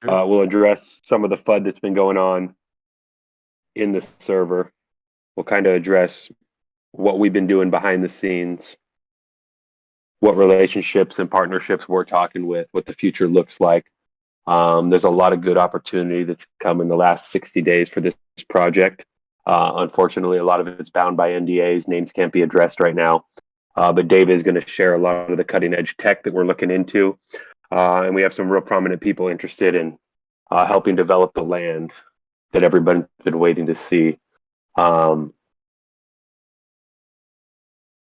Sure. We'll address some of the FUD that's been going on in the server. We'll kind of address what we've been doing behind the scenes, what relationships and partnerships we're talking with, what the future looks like. There's a lot of good opportunity that's come in the last 60 days for this project. Unfortunately, a lot of it's bound by NDAs. Names can't be addressed right now. But Dave is going to share a lot of the cutting edge tech that we're looking into. And we have some real prominent people interested in helping develop the land that everybody's been waiting to see. Um,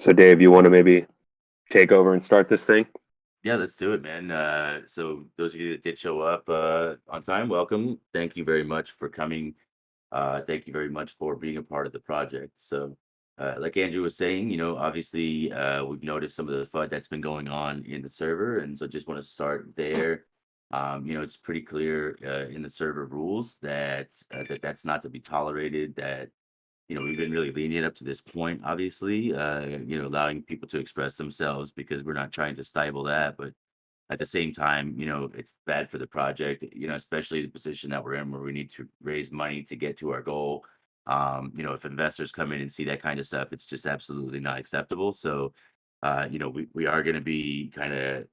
so, Dave, you want to maybe take over and start this thing? Yeah, let's do it, man. So those of you that did show up on time, welcome. Thank you very much for coming. Thank you very much for being a part of the project. So, like Andrew was saying, obviously, we've noticed some of the FUD that's been going on in the server, and so just want to start there. It's pretty clear in the server rules that that's not to be tolerated. That we've been really lenient up to this point, obviously, allowing people to express themselves because we're not trying to stifle that. But at the same time, it's bad for the project, especially the position that we're in where we need to raise money to get to our goal. If investors come in and see that kind of stuff, it's just absolutely not acceptable. So, we are going to be kind of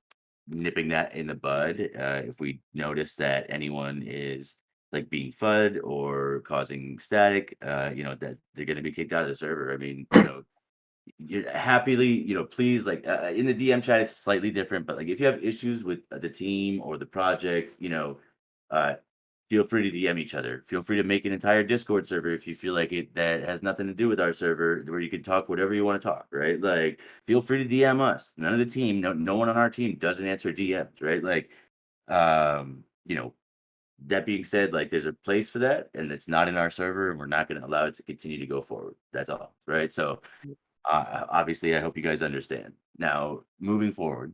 nipping that in the bud if we notice that anyone is like being FUD or causing static, that they're going to be kicked out of the server. I mean, you happily, please, like in the DM chat, it's slightly different, but like if you have issues with the team or the project, uh, feel free to DM each other. Feel free to make an entire Discord server if you feel like it that has nothing to do with our server, where you can talk whatever you want to talk, right? Like, feel free to DM us. None of the team, no one on our team doesn't answer DMs, right? Like, um, you know, that being said, like there's a place for that, and it's not in our server, and we're not going to allow it to continue to go forward. That's all, right? So obviously, I hope you guys understand. Now, moving forward,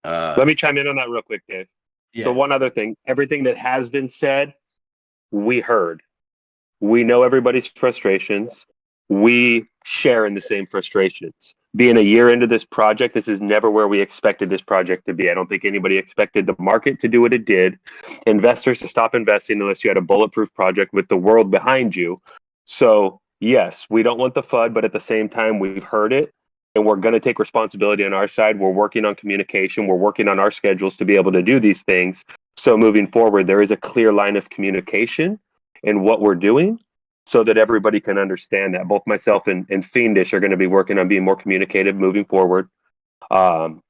Let uh, me chime in on that real quick, Dave. So, yeah, one other thing, everything that has been said, we heard. We know everybody's frustrations. We share in the same frustrations. Being a year into this project, this is never where we expected this project to be. I don't think anybody expected the market to do what it did, investors to stop investing unless you had a bulletproof project with the world behind you. So, yes, we don't want the FUD, but at the same time, we've heard it and we're going to take responsibility on our side. We're working on communication, we're working on our schedules to be able to do these things. So, moving forward, there is a clear line of communication in what we're doing so that everybody can understand that. Both myself and Fiendish are going to be working on being more communicative moving forward. Um,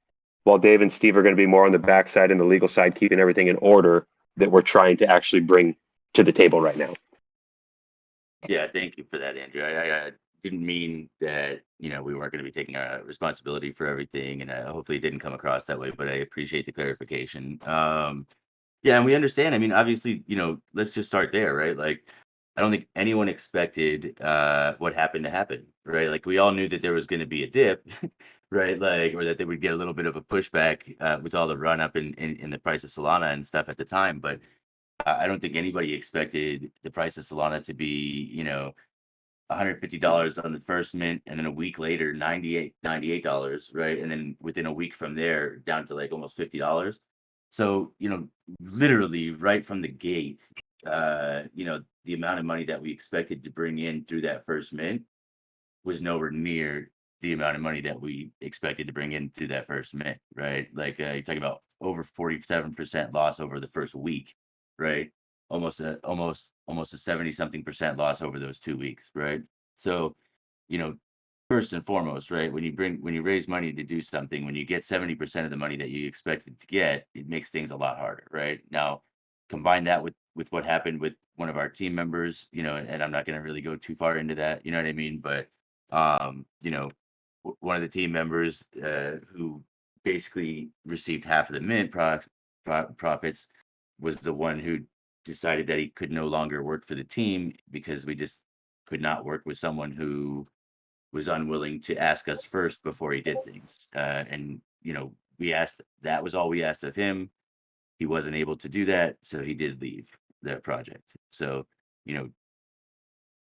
while Dave and Steve are going to be more on the backside and the legal side, keeping everything in order that we're trying to actually bring to the table right now. yeah, thank you for that, Andrew. I didn't mean that we weren't going to be taking responsibility for everything, and hopefully it didn't come across that way. But I appreciate the clarification. Yeah, and we understand. I mean, obviously, let's just start there, right? Like, I don't think anyone expected what happened to happen, right? Like, we all knew that there was going to be a dip, right? Like, or that they would get a little bit of a pushback with all the run up in the price of Solana and stuff at the time. But I don't think anybody expected the price of Solana to be, $150 on the first mint, and then a week later, $98, right? And then within a week from there, down to like almost $50. So, literally right from the gate, the amount of money that we expected to bring in through that first mint was nowhere near the amount of money that we expected to bring in through that first mint, right? Like you're talking about over 47% loss over the first week, right? Almost a 70 something percent loss over those 2 weeks, right? So, you know, first and foremost, right? When you raise money to do something, when you get 70% of the money that you expected to get, it makes things a lot harder, right? Now, combine that with what happened with one of our team members, and I'm not going to really go too far into that, you know what I mean? But um, you know, one of the team members who basically received half of the mint profits was the one who decided that he could no longer work for the team because we just could not work with someone who was unwilling to ask us first before he did things. And we asked, that was all we asked of him. He wasn't able to do that, so he did leave the project. So, you know,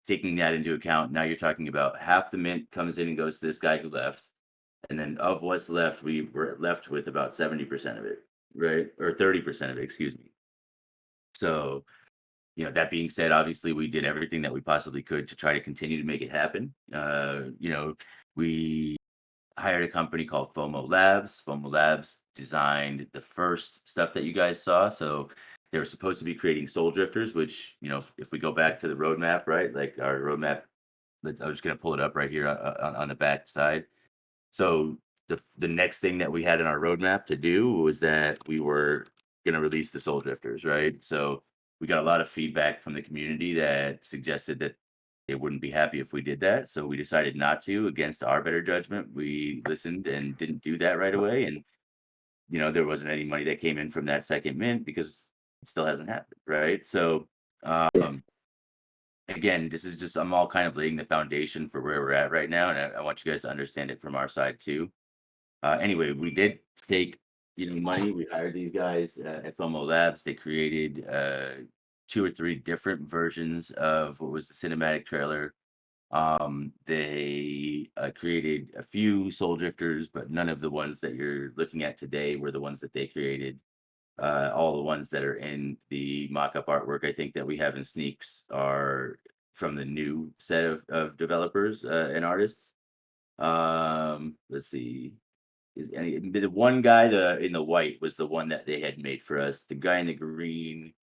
taking that into account, now you're talking about half the mint comes in and goes to this guy who left. And then of what's left, we were left with about 70% of it, right? Or 30% of it, excuse me. So, that being said, obviously we did everything that we possibly could to try to continue to make it happen. We hired a company called FOMO Labs. FOMO Labs designed the first stuff that you guys saw. So they were supposed to be creating Soul Drifters, which, if we go back to the roadmap, right? Like our roadmap, I was going to pull it up right here on the back side. So the next thing that we had in our roadmap to do was that we were going to release the Soul Drifters, right? So we got a lot of feedback from the community that suggested that they wouldn't be happy if we did that. So we decided not to, against our better judgment. We listened and didn't do that right away. And there wasn't any money that came in from that second mint because it still hasn't happened, right? So um, again, this is just I'm all kind of laying the foundation for where we're at right now, and I want you guys to understand it from our side too. Anyway, we did take money. We hired these guys at FOMO Labs. They created two or three different versions of what was the cinematic trailer. They created a few Soul Drifters, but none of the ones that you're looking at today were the ones that they created. All the ones that are in the mock-up artwork, I think that we have in Sneaks are from the new set of developers and artists. Let's see. The one guy in the white was the one that they had made for us. The guy in the green,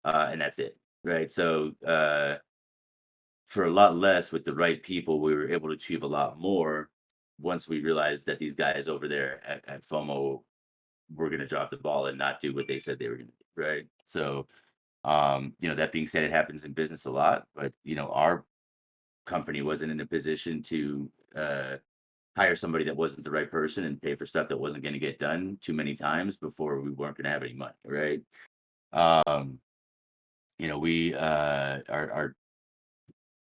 and that's it, right? So for a lot less with the right people, we were able to achieve a lot more once we realized that these guys over there at FOMO were going to drop the ball and not do what they said they were going to do, right? So, that being said, it happens in business a lot, but our company wasn't in a position to hire somebody that wasn't the right person and pay for stuff that wasn't going to get done too many times before we weren't going to have any money, right? Um, we are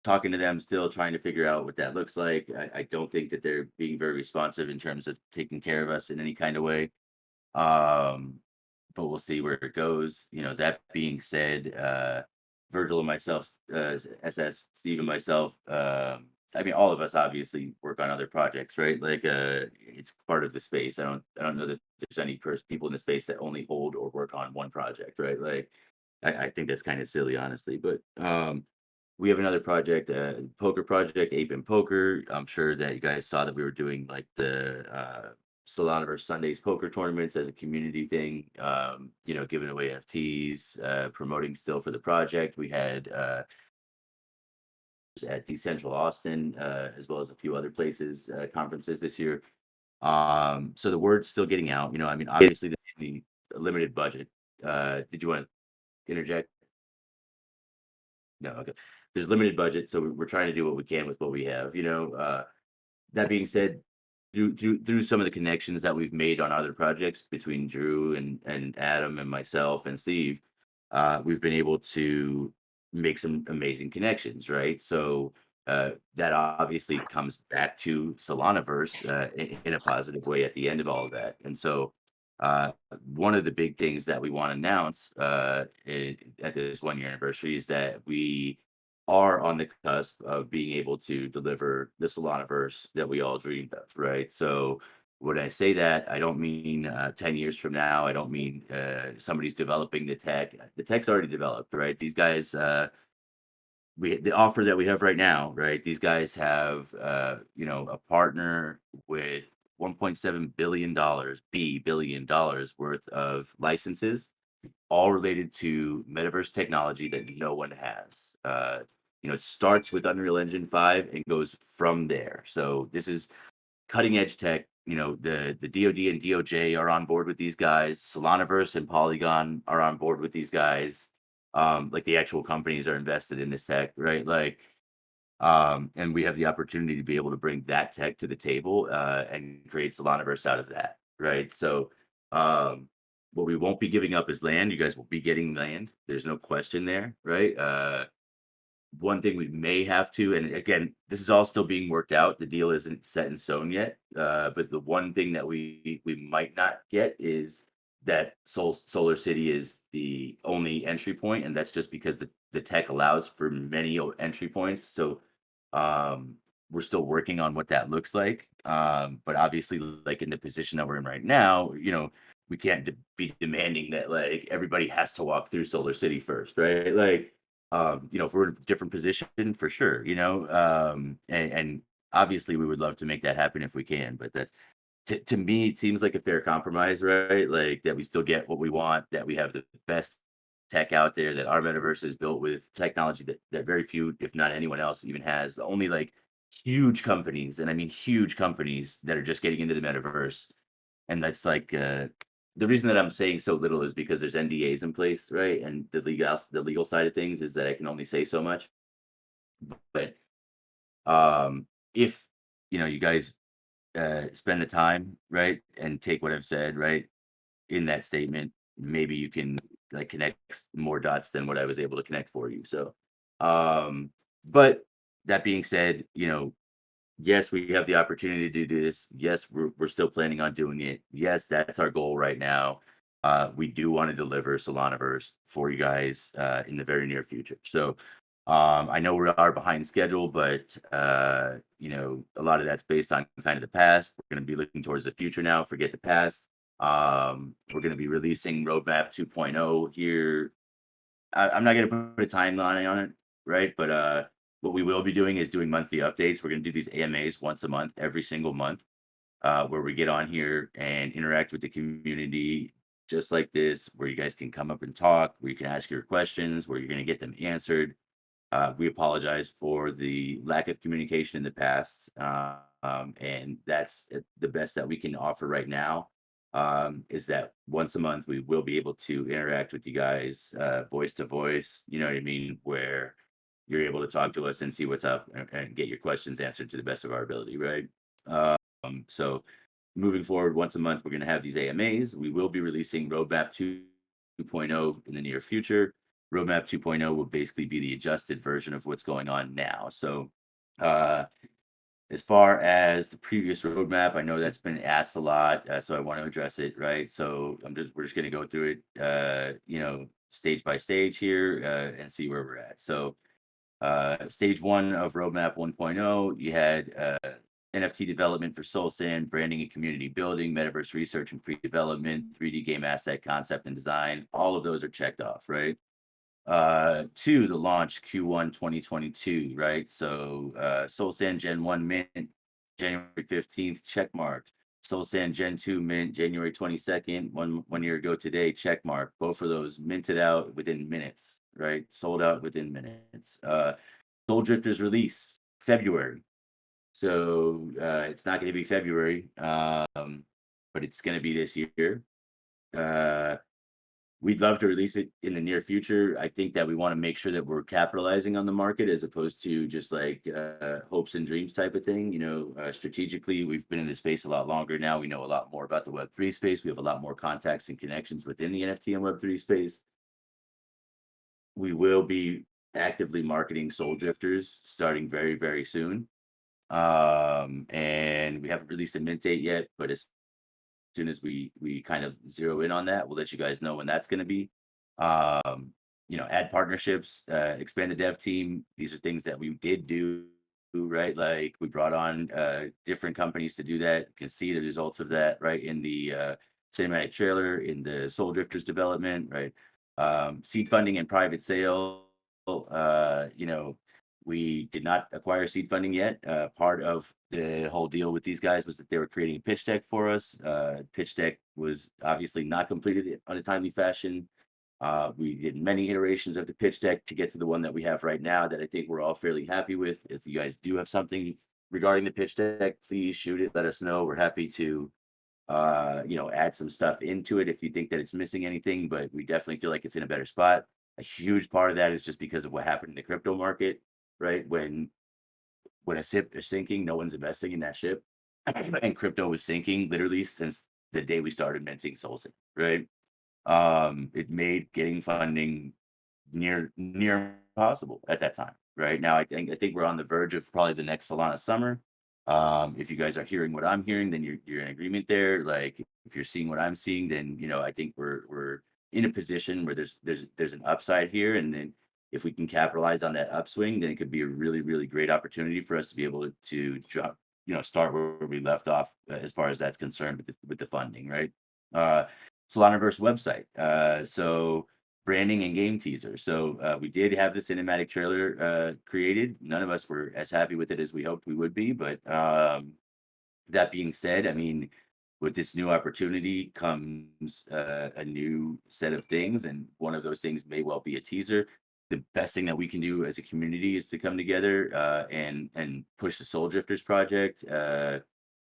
talking to them still, trying to figure out what that looks like. I don't think that they're being very responsive in terms of taking care of us in any kind of way. Um, but we'll see where it goes. That being said, Virgil and myself, SS, Steve and myself, I mean, all of us obviously work on other projects, right? Like, it's part of the space. I don't know that there's any people in the space that only hold or work on one project, right? Like, I think that's kind of silly, honestly. But we have another project, poker project, Ape and Poker. I'm sure that you guys saw that we were doing like the Solana versus Sundays poker tournaments as a community thing, giving away FTs, promoting still for the project. We had at Decentral Austin, as well as a few other places, conferences this year. So the word's still getting out. I mean, obviously the limited budget. Did you want to interject? No, okay. There's limited budget, so we're trying to do what we can with what we have. That being said, through some of the connections that we've made on other projects between Drew and Adam and myself and Steve, we've been able to make some amazing connections, right? So that obviously comes back to Solanaverse in a positive way at the end of all of that. And so one of the big things that we want to announce at this 1 year anniversary is that we are on the cusp of being able to deliver the Solanaverse that we all dreamed of, right? So when I say that, I don't mean 10 years from now. I don't mean somebody's developing the tech. The tech's already developed, right? These guys, the offer that we have right now, right? These guys have, a partner with $1.7 billion worth of licenses, all related to metaverse technology that no one has. It starts with Unreal Engine 5 and goes from there. So this is cutting edge tech. The DoD and DOJ are on board with these guys. Solanaverse and Polygon are on board with these guys. Like the actual companies are invested in this tech, right? Like, and we have the opportunity to be able to bring that tech to the table and create Solanaverse out of that, right? So, what we won't be giving up is land. You guys will be getting land. There's no question there, right? One thing we may have to, and again, this is all still being worked out. The deal isn't set in stone yet. But the one thing that we might not get is that Solar City is the only entry point, and that's just because the tech allows for many entry points. So we're still working on what that looks like. But obviously, like in the position that we're in right now, we can't be demanding that like everybody has to walk through Solar City first, right? Like, if we're in a different position, for sure, and obviously we would love to make that happen if we can, but that's to me, it seems like a fair compromise, right? Like that we still get what we want, that we have the best tech out there, that our metaverse is built with technology that very few, if not anyone else, even has. The only like huge companies, and I mean huge companies that are just getting into the metaverse. And that's like the reason that I'm saying so little is because there's NDAs in place, right? And the legal side of things is that I can only say so much. But um if you guys spend the time, right, and take what I've said, right, in that statement, maybe you can like connect more dots than what I was able to connect for you. So, um, but that being said, yes, we have the opportunity to do this. Yes, we're still planning on doing it. Yes, that's our goal right now. We do want to deliver Solanaverse for you guys in the very near future. So I know we are behind schedule, but a lot of that's based on kind of the past. We're going to be looking towards the future now. Forget the past. We're going to be releasing Roadmap 2.0 here. I'm not going to put a timeline on it, right? But what we will be doing is doing monthly updates. We're going to do these AMAs once a month, every single month, where we get on here and interact with the community just like this, where you guys can come up and talk, where you can ask your questions, where you're going to get them answered. We apologize for the lack of communication in the past, and that's the best that we can offer right now. Is that once a month we will be able to interact with you guys, voice to voice. You know what I mean? Where you're able to talk to us and see what's up and get your questions answered to the best of our ability, right? So moving forward, once a month, we're going to have these AMAs. We will be releasing Roadmap 2.0 in the near future. Roadmap 2.0 will basically be the adjusted version of what's going on now. So, uh, as far as the previous roadmap, I know that's been asked a lot, so I want to address it, right? So we're just going to go through it, stage by stage here, and see where we're at. So, stage one of Roadmap 1.0, you had NFT development for Soul Sand, branding and community building, metaverse research and pre-development, 3D game asset concept and design. All of those are checked off, right? Two, the launch Q1 2022, right? So Soul Sand Gen 1 mint January 15th, check mark. Soul Sand Gen 2 mint January 22nd, one year ago today, check mark. Both of those minted out within minutes, right? Sold out within minutes. Soul Drifters release February. So it's not going to be February, but it's going to be this year. Uh, We'd love to release it in the near future. I think that we want to make sure that we're capitalizing on the market as opposed to just like hopes and dreams type of thing. Strategically, we've been in this space a lot longer now. We know a lot more about the Web3 space. We have a lot more contacts and connections within the NFT and Web3 space. We will be actively marketing Soul Drifters starting very, very soon. And we haven't released a mint date yet, but as soon as we kind of zero in on that, we'll let you guys know when that's going to be. Add partnerships, expand the dev team. These are things that we did do, right? Like we brought on different companies to do that. You can see the results of that, right, in the cinematic trailer, in the Soul Drifters development, right? Seed funding and private sale. You know, we did not acquire seed funding yet. Part of the whole deal with these guys was that they were creating a pitch deck for us. Pitch deck was obviously not completed on a timely fashion. We did many iterations of the pitch deck to get to the one that we have right now that I think we're all fairly happy with. If you guys do have something regarding the pitch deck, please shoot it. Let us know. We're happy to add some stuff into it if you think that it's missing anything, but we definitely feel like it's in a better spot. A huge part of that is just because of what happened in the crypto market, right? When a ship is sinking, no one's investing in that ship. And crypto was sinking literally since the day we started minting Solstice, right? It made getting funding near impossible at that time. Right now, I think we're on the verge of probably the next Solana summer. If you guys are hearing what I'm hearing, then you're in agreement there. Like if you're seeing what I'm seeing, then I think we're in a position where there's an upside here, and then if we can capitalize on that upswing, then it could be a really really great opportunity for us to be able to jump, start where we left off as far as that's concerned with the funding, right? Uh, Solanaverse website. So branding and game teaser. So we did have the cinematic trailer created. None of us were as happy with it as we hoped we would be, but that being said, I mean, with this new opportunity comes a new set of things, and one of those things may well be a teaser. The best thing that we can do as a community is to come together and push the Soul Drifters project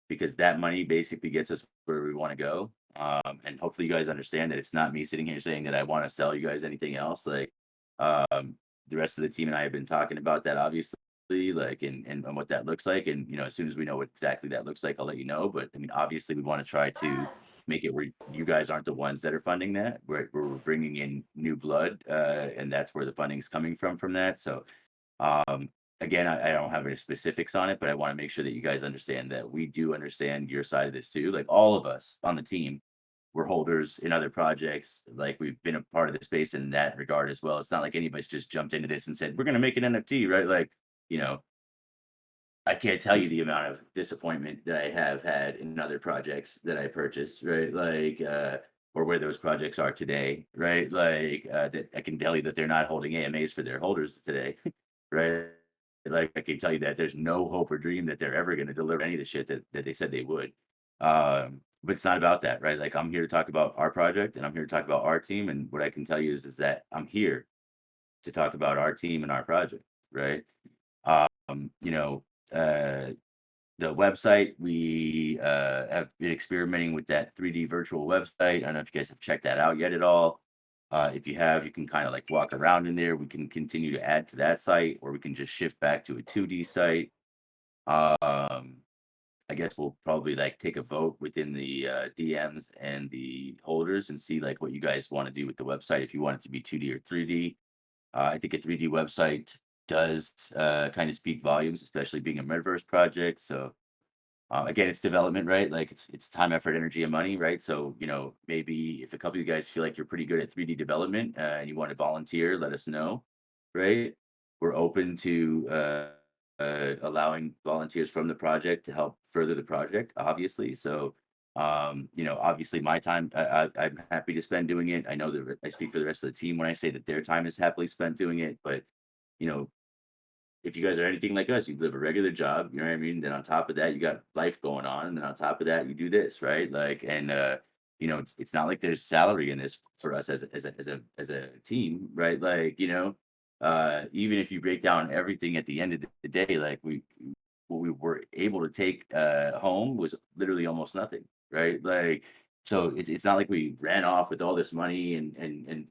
because that money basically gets us where we want to go. And hopefully, you guys understand that it's not me sitting here saying that I want to sell you guys anything else. Like the rest of the team and I have been talking about that, obviously like and what that looks like. And as soon as we know what exactly that looks like, I'll let you know. But I mean, obviously, we want to try to make it where you guys aren't the ones that are funding that. We're bringing in new blood, and that's where the funding is coming from that. So um, again, I don't have any specifics on it, but I want to make sure that you guys understand that we do understand your side of this too. Like all of us on the team, we're holders in other projects. Like we've been a part of the space in that regard as well. It's not like anybody's just jumped into this and said, we're going to make an NFT, right? Like, you know, I can't tell you the amount of disappointment that I have had in other projects that I purchased, right? Like, or where those projects are today, right? Like, that I can tell you that they're not holding AMAs for their holders today, right? Like, I can tell you that there's no hope or dream that they're ever going to deliver any of the shit that they said they would. But it's not about that, right? Like, I'm here to talk about our project and I'm here to talk about our team. And what I can tell you is that I'm here to talk about our team and our project, right? Um, you know, uh, the website, we have been experimenting with that 3D virtual website. I don't know if you guys have checked that out yet at all. If you have, you can kind of like walk around in there. We can continue to add to that site, or we can just shift back to a 2D site. Um, I guess we'll probably like take a vote within the DMs and the holders and see like what you guys want to do with the website. If you want it to be 2D or 3D, I think a 3D website does kind of speak volumes, especially being a metaverse project. So again, it's development, right? Like it's time, effort, energy, and money, right? So maybe if a couple of you guys feel like you're pretty good at 3D development and you want to volunteer, let us know, right? We're open to allowing volunteers from the project to help further the project, obviously. So obviously my time, I'm happy to spend doing it. I know that I speak for the rest of the team when I say that their time is happily spent doing it, but you know, if you guys are anything like us, you live a regular job, you know what I mean? Then on top of that, you got life going on, and then on top of that, you do this, right? Like, and it's not like there's salary in this for us as a team, right? Like, even if you break down everything at the end of the day, like what we were able to take home was literally almost nothing, right? Like, so it's not like we ran off with all this money and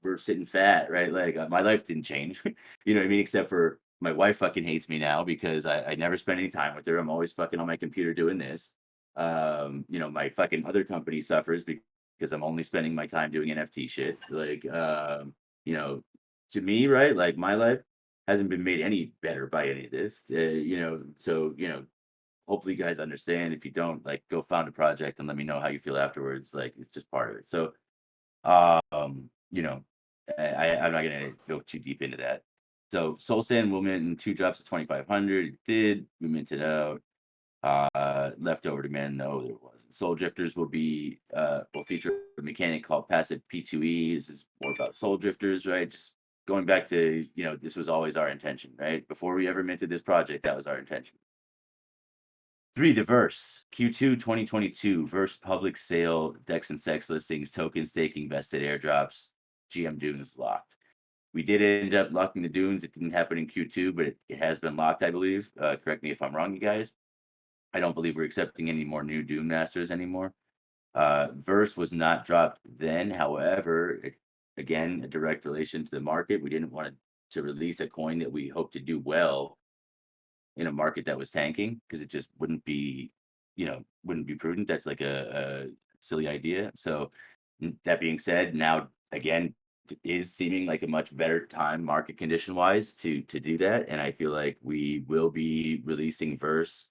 we're sitting fat, right? Like my life didn't change, you know what I mean? Except for my wife fucking hates me now because I never spend any time with her. I'm always fucking on my computer doing this. My fucking other company suffers because I'm only spending my time doing NFT shit. Like, you know, to me, right? Like my life hasn't been made any better by any of this. So hopefully you guys understand. If you don't, like, go found a project and let me know how you feel afterwards. Like, it's just part of it. So, um, you know, I'm not gonna go too deep into that. So Soul Sand will mint in 2 drops of 2,500. It did. We minted out. Leftover demand, no, there wasn't. Soul Drifters will feature a mechanic called passive P2E. This is more about Soul Drifters, right? Just going back to, this was always our intention, right? Before we ever minted this project, that was our intention. 3, the Verse, Q2 2022, Verse public sale, Dex and Sex listings, token staking, vested airdrops, GM Dunes locked. We did end up locking the Dunes. It didn't happen in Q2, but it has been locked, I believe. Correct me if I'm wrong, you guys. I don't believe we're accepting any more new Dune Masters anymore. Verse was not dropped then. However, again, a direct relation to the market. We didn't want to release a coin that we hope to do well in a market that was tanking because it just wouldn't be prudent. That's like a silly idea. So that being said, now again is seeming like a much better time market condition wise to do that, and I feel like we will be releasing Verse.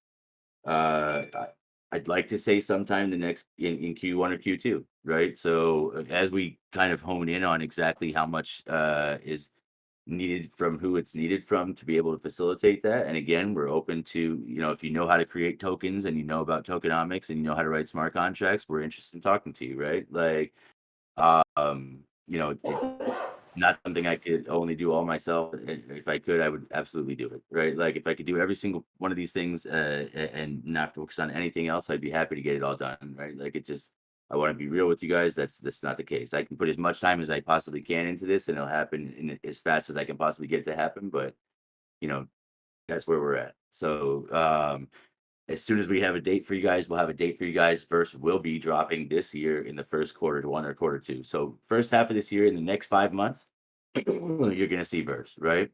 I'd like to say sometime the next in Q1 or Q2, right? So as we kind of hone in on exactly how much is needed from who it's needed from to be able to facilitate that. And again, we're open to, if you know how to create tokens and you know about tokenomics and you know how to write smart contracts, we're interested in talking to you, right? Like, it's not something I could only do all myself. If I could, I would absolutely do it, right? Like if I could do every single one of these things and not focus on anything else, I'd be happy to get it all done, right? Like I want to be real with you guys. That's not the case. I can put as much time as I possibly can into this, and it'll happen as fast as I can possibly get it to happen. But you know, that's where we're at. So as soon as we have a date for you guys, we'll have a date for you guys. Verse will be dropping this year in the first quarter to one or quarter two. So first half of this year, in the next 5 months, you're gonna see verse, right?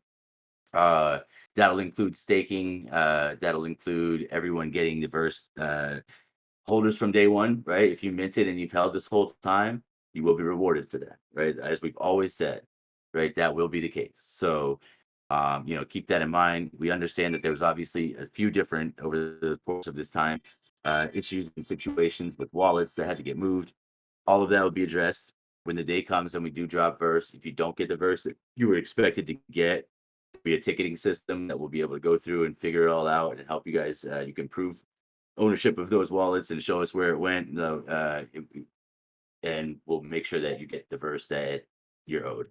Uh, that'll include staking. That'll include everyone getting the verse holders from day one, right? If you minted and you've held this whole time, you will be rewarded for that, right? As we've always said, right? That will be the case. So, keep that in mind. We understand that there's obviously a few different over the course of this time issues and situations with wallets that had to get moved. All of that will be addressed when the day comes and we do drop verse. If you don't get the verse that you were expected to get, be a ticketing system that we'll be able to go through and figure it all out and help you guys. You can prove ownership of those wallets and show us where it went. And we'll make sure that you get the verse that you're owed.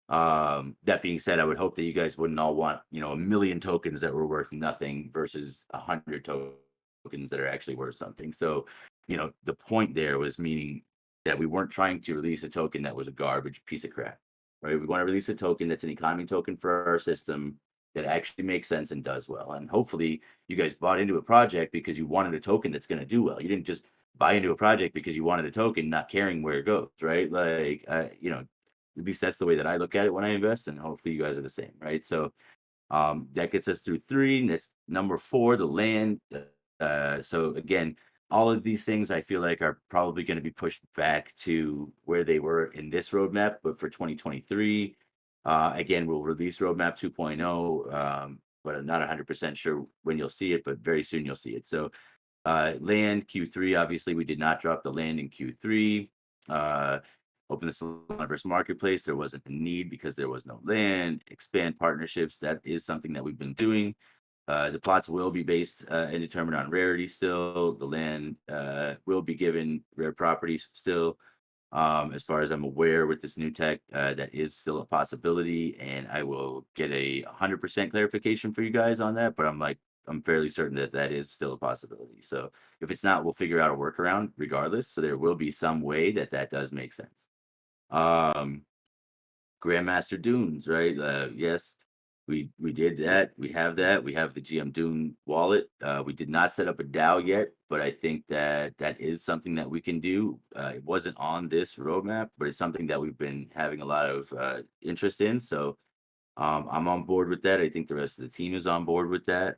That being said, I would hope that you guys wouldn't all want, a million tokens that were worth nothing versus 100 tokens that are actually worth something. So, the point there was meaning that we weren't trying to release a token that was a garbage piece of crap, right? We want to release a token that's an economy token for our system that actually makes sense and does well. And hopefully you guys bought into a project because you wanted a token that's going to do well. You didn't just buy into a project because you wanted a token, not caring where it goes, right? Like, at least that's the way that I look at it when I invest, and hopefully you guys are the same, right? So that gets us through three. That's number four, the land. So again, all of these things I feel like are probably going to be pushed back to where they were in this roadmap, but for 2023, again, we'll release roadmap 2.0, but I'm not 100% sure when you'll see it, but very soon you'll see it. So land Q3, obviously we did not drop the land in Q3. Open the Solanaverse marketplace. There wasn't a need because there was no land. Expand partnerships. That is something that we've been doing. The plots will be based and determined on rarity still. The land will be given rare properties still. As far as I'm aware with this new tech, that is still a possibility, and I will get 100% clarification for you guys on that, but I'm fairly certain that that is still a possibility. So if it's not, we'll figure out a workaround regardless. So there will be some way that that does make sense. Um, Grandmaster Dunes, right? Yes, we did that. We have that. We have the GM Dune wallet. We did not set up a DAO yet, but I think that that is something that we can do. It wasn't on this roadmap, but it's something that we've been having a lot of interest in. So I'm on board with that. I think the rest of the team is on board with that.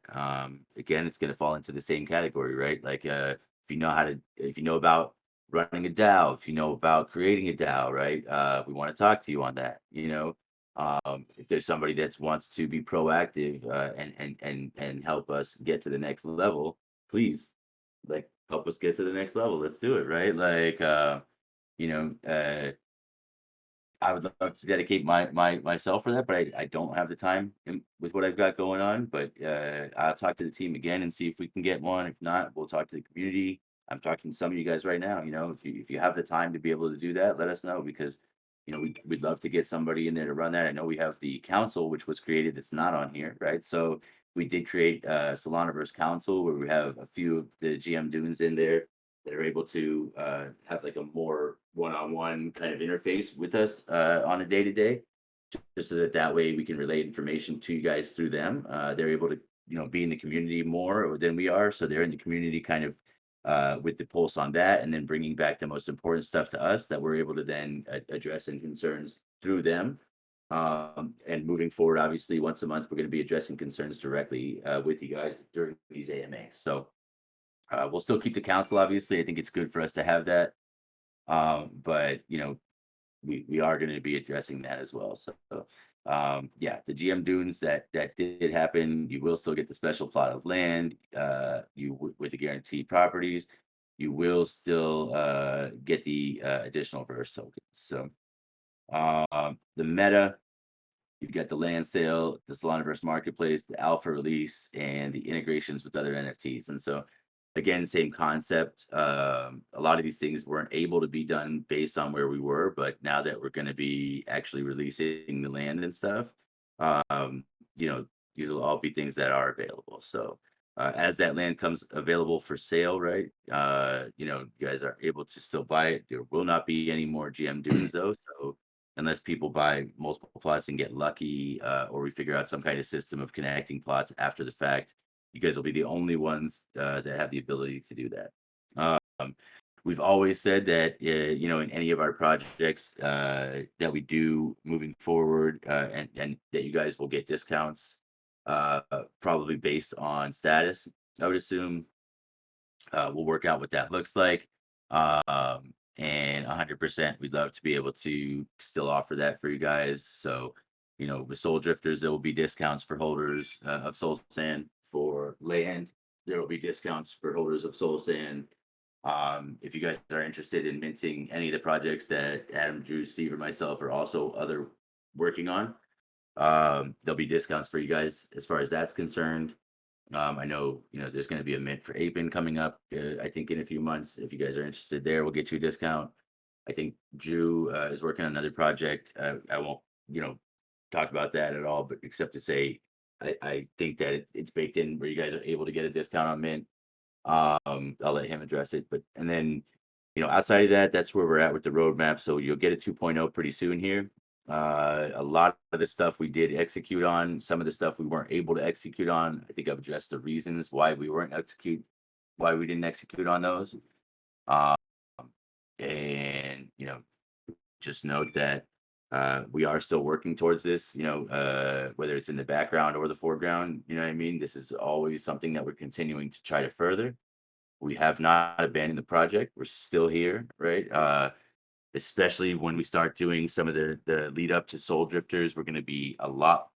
Again, it's going to fall into the same category, right? Like if you know about running a DAO, if you know about creating a DAO, right? We want to talk to you on that. If there's somebody that wants to be proactive and help us get to the next level, please, like help us get to the next level. Let's do it, right? Like, you know, uh, I would love to dedicate myself for that, but I don't have the time with what I've got going on. But I'll talk to the team again and see if we can get one. If not, we'll talk to the community. I'm talking to some of you guys right now. If you have the time to be able to do that, let us know because we'd love to get somebody in there to run that. I know we have the council, which was created that's not on here, right? So we did create Solanaverse Council where we have a few of the GM Dunes in there that are able to have like a more one-on-one kind of interface with us on a day-to-day, just so that way we can relay information to you guys through them. They're able to be in the community more than we are, so they're in the community kind of with the pulse on that, and then bringing back the most important stuff to us that we're able to then address and concerns through them. And moving forward, obviously, once a month, we're going to be addressing concerns directly with you guys during these AMAs. So we'll still keep the council, obviously. I think it's good for us to have that. But we are going to be addressing that as well. So yeah, the GM Dunes that did happen. You will still get the special plot of land. With the guaranteed properties, you will still get the additional verse tokens. So the meta you've got the land sale, the Solanaverse marketplace, the alpha release, and the integrations with other NFTs. And so, again, same concept. A lot of these things weren't able to be done based on where we were, but now that we're going to be actually releasing the land and stuff, um, you know, these will all be things that are available. So as that land comes available for sale, right? You know, you guys are able to still buy it. There will not be any more GM dunes though. So unless people buy multiple plots and get lucky, or we figure out some kind of system of connecting plots after the fact, you guys will be the only ones that have the ability to do that. We've always said that you know, in any of our projects that we do moving forward, and that you guys will get discounts, probably based on status. I would assume we'll work out what that looks like. And 100%, we'd love to be able to still offer that for you guys. So, you know, with Soul Drifters, there will be discounts for holders of Soul Sand. For land, there will be discounts for holders of Soul Sand. If you guys are interested in minting any of the projects that Adam, Drew, Steve, or myself are also other working on, there'll be discounts for you guys as far as that's concerned. I know, you know, there's going to be a mint for Apin coming up, I think in a few months. If you guys are interested there, we'll get you a discount. I think Drew is working on another project. I won't, you know, talk about that at all, but except to say, I think that it's baked in where you guys are able to get a discount on mint. I'll let him address it, but, and then, you know, outside of that, that's where we're at with the roadmap. So you'll get a 2.0 pretty soon here. A lot of the stuff we did execute on, some of the stuff we weren't able to execute on. I think I've addressed the reasons why why we didn't execute on those. Um, and you know, just note that we are still working towards this, you know, whether it's in the background or the foreground, you know what I mean? This is always something that we're continuing to try to further. We have not abandoned the project. We're still here, right? Especially when we start doing some of the lead up to Soul Drifters, we're going to be a lot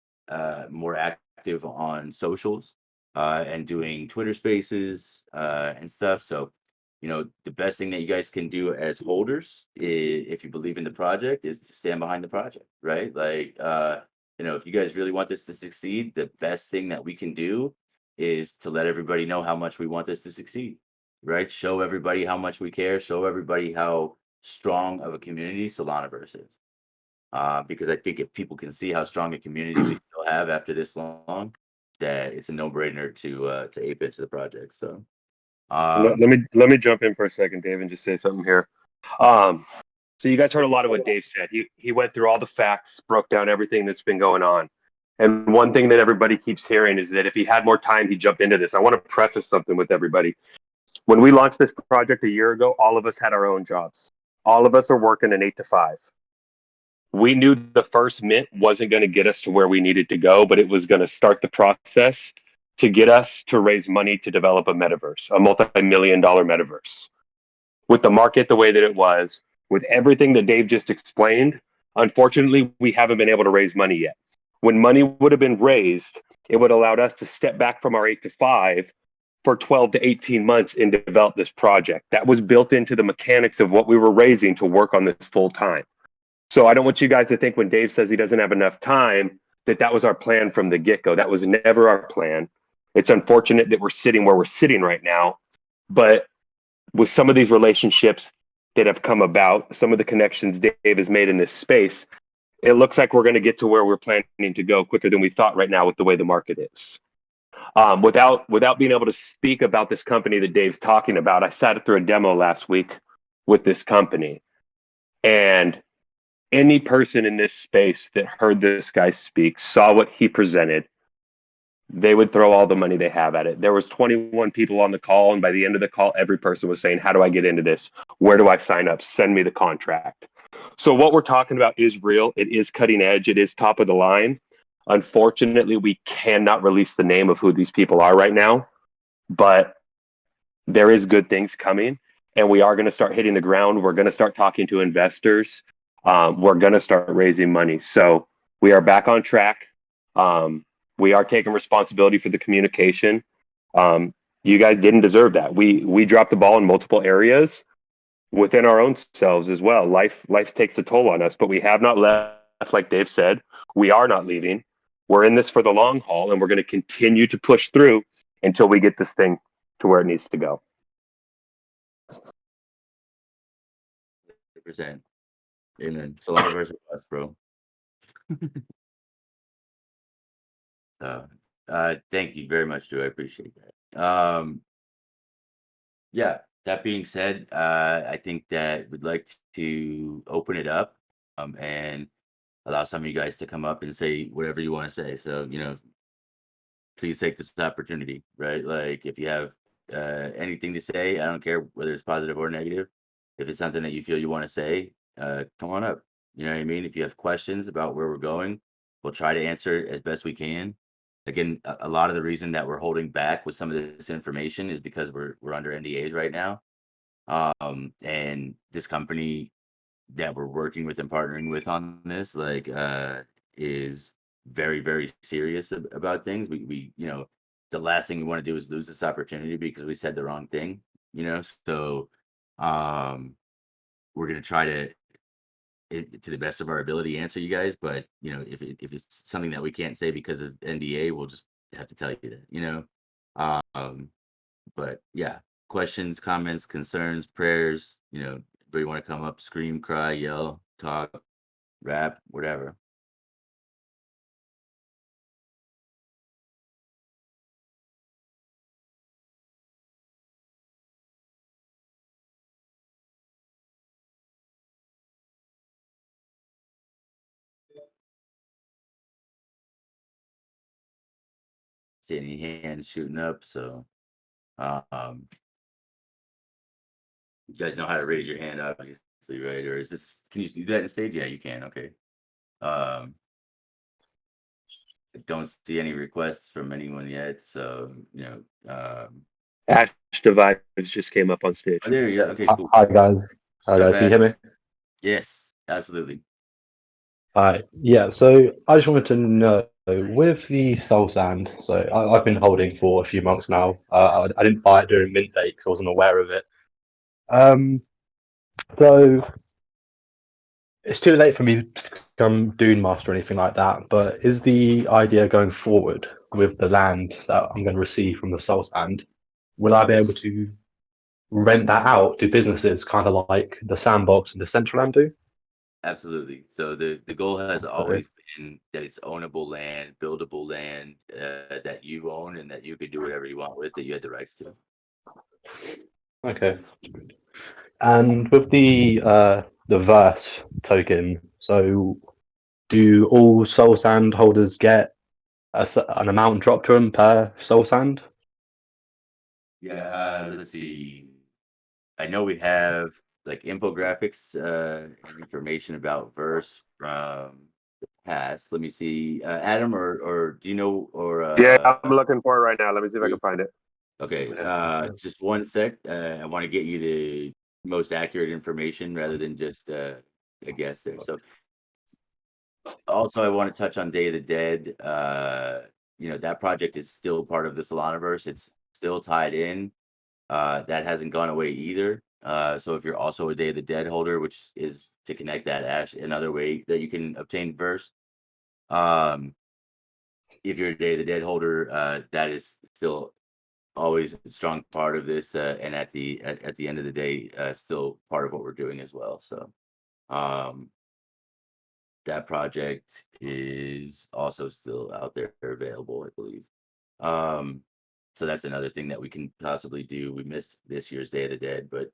more active on socials and doing Twitter Spaces and stuff. So, you know, the best thing that you guys can do as holders, if you believe in the project, is to stand behind the project, right? Like, you know, if you guys really want this to succeed, the best thing that we can do is to let everybody know how much we want this to succeed, right? Show everybody how much we care, show everybody how strong of a community Solanaverse is. Because I think if people can see how strong a community we still have after this long, that it's a no-brainer to ape into the project. So Let me jump in for a second, Dave, and just say something here. So you guys heard a lot of what Dave said. He went through all the facts, broke down everything that's been going on. And one thing that everybody keeps hearing is that if he had more time, he'd jump into this. I want to preface something with everybody. When we launched this project a year ago, all of us had our own jobs. All of us are working an 8 to 5. We knew the first mint wasn't going to get us to where we needed to go, but it was going to start the process to get us to raise money to develop a metaverse, a multi-million-dollar metaverse. With the market the way that it was, with everything that Dave just explained, unfortunately, we haven't been able to raise money yet. When money would have been raised, it would have allowed us to step back from our 8 to 5 for 12 to 18 months and develop this project. That was built into the mechanics of what we were raising to work on this full time. So I don't want you guys to think when Dave says he doesn't have enough time, that was our plan from the get-go. That was never our plan. It's unfortunate that we're sitting where we're sitting right now, but with some of these relationships that have come about, some of the connections Dave has made in this space, it looks like we're going to get to where we're planning to go quicker than we thought right now with the way the market is. Without being able to speak about this company that Dave's talking about, I sat through a demo last week with this company, and any person in this space that heard this guy speak, saw what he presented, they would throw all the money they have at it. There was 21 people on the call, and by the end of the call, every person was saying, how do I get into this? Where do I sign up? Send me the contract. So what we're talking about is real. It is cutting edge. It is top of the line. Unfortunately, we cannot release the name of who these people are right now, but there is good things coming, and we are going to start hitting the ground. We're going to start talking to investors. We're going to start raising money. So we are back on track. We are taking responsibility for the communication. You guys didn't deserve that. We dropped the ball in multiple areas within our own selves as well. Life takes a toll on us, but we have not left like Dave said, we are not leaving. We're in this for the long haul, and we're going to continue to push through until we get this thing to where it needs to go. 100%. Amen. Solana versus us, bro. Thank you very much, Drew. I appreciate that. Yeah, that being said, I think that we'd like to open it up and allow some of you guys to come up and say whatever you want to say. So, please take this opportunity, right? Like, if you have anything to say, I don't care whether it's positive or negative. If it's something that you feel you want to say, come on up. You know what I mean? If you have questions about where we're going, we'll try to answer it as best we can. Again, a lot of the reason that we're holding back with some of this information is because we're under NDAs right now. And this company that we're working with and partnering with on this, like, is very, very serious about things. The last thing we want to do is lose this opportunity because we said the wrong thing, So, um, we're gonna try to the best of our ability, answer you guys. But if it's something that we can't say because of NDA, we'll just have to tell you that. Um, but yeah, questions, comments, concerns, prayers. Everybody want to come up, scream, cry, yell, talk, rap, whatever. See any hands shooting up? So, um, you guys know how to raise your hand, obviously, right? Or is this? Can you do that in stage? Yeah, you can. Okay. Um, I don't see any requests from anyone yet. So, Ash Device just came up on stage. oh, there you go. Okay, cool. Hi guys. Hi What's up, guys. Can you hear me? Yes, absolutely. Hi. Yeah. So I just wanted to know with the Soul Sand. So I've been holding for a few months now. I didn't buy it during mint date because I wasn't aware of it. Um. So it's too late for me to become Dune Master or anything like that. But is the idea going forward with the land that I'm going to receive from the Soul Sand? Will I be able to rent that out to businesses, kind of like the Sandbox and the Decentraland do? Absolutely. So the goal has Okay. always been that it's ownable land, buildable land, that you own and that you could do whatever you want with, that you had the rights to. Okay. And with the verse token, so do all soul sand holders get an amount dropped to them per soul sand? Yeah, let's see. I know we have like infographics and information about verse from the past. Let me see. Adam, or do you know, or Yeah, I'm looking for it right now. Let me see if I Drew? can find it. Okay, Yeah. just one sec. I want to get you the most accurate information rather than just a guess there. So, also, I want to touch on Day of the Dead. That project is still part of the Solanaverse. It's still tied in. That hasn't gone away either. So if you're also a Day of the Dead holder, which is to connect that Ash, another way that you can obtain verse. Um, if you're a Day of the Dead holder, that is still always a strong part of this, and at the end of the day, still part of what we're doing as well. So, um, that project is also still out there available, I believe. Um, so that's another thing that we can possibly do. We missed this year's Day of the Dead, but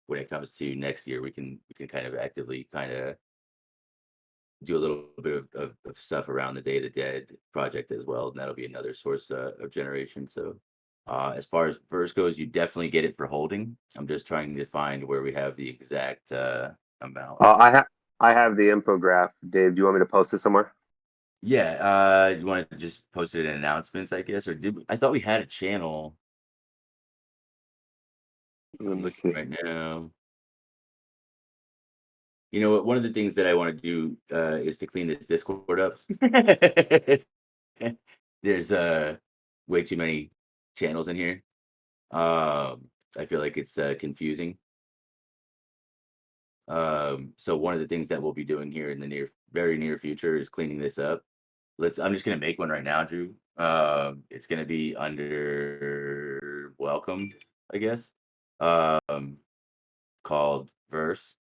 when it comes to next year, we can kind of actively kind of do a little bit of stuff around the Day of the Dead project as well, and that'll be another source of generation. So, as far as verse goes, you definitely get it for holding. I'm just trying to find where we have the exact amount. I have the infograph. Dave, do you want me to post it somewhere? Yeah, you want to just post it in announcements, I guess, or I thought we had a channel. Let me Looking see. right now. You know what? One of the things that I want to do is to clean this Discord up. There's way too many channels in here. I feel like it's confusing. So one of the things that we'll be doing here in the very near future is cleaning this up. I'm just gonna make one right now, Drew. It's gonna be under welcome, I guess. Um, called Verse.